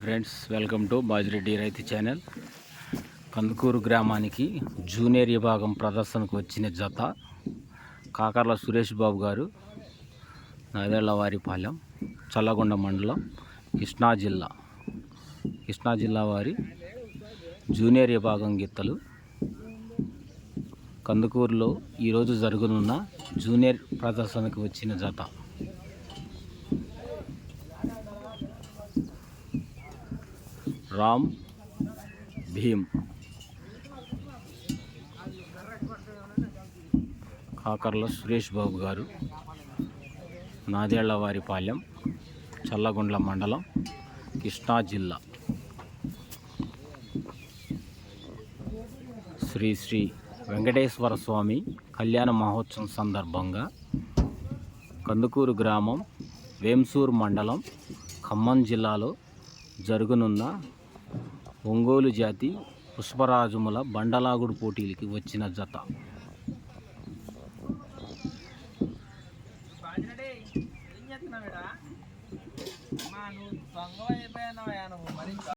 Friends, welcome to Bajireddy రైతు channel. Kandukur గ్రామానికి junior విభాగం ప్రదర్శనకు వచ్చిన జత కాకర్ల సురేష్ బాబు గారు, నాదేళ్లవారిపాలెం, చల్లగొండ మండలం, కృష్ణా జిల్లా వారి జూనియర్ విభాగం గిత్తలు కందుకూరులో ఈరోజు జరగనున్న జూనియర్ ప్రదర్శనకు వచ్చిన జత. రామ్, భీమ్, కాకర్ల సురేష్ బాబు గారు, నాదేళ్లవారిపాలెం, చల్లగొండ్ల మండలం, కృష్ణా జిల్లా. శ్రీ శ్రీ వెంకటేశ్వర స్వామి కళ్యాణ మహోత్సవం సందర్భంగా కందుకూరు గ్రామం, వేంసూరు మండలం, ఖమ్మం జిల్లాలో జరుగునున్న ఒంగోలు జాతి పుష్పరాజముల బండలాగుడు పోటీలకి వచ్చిన జత.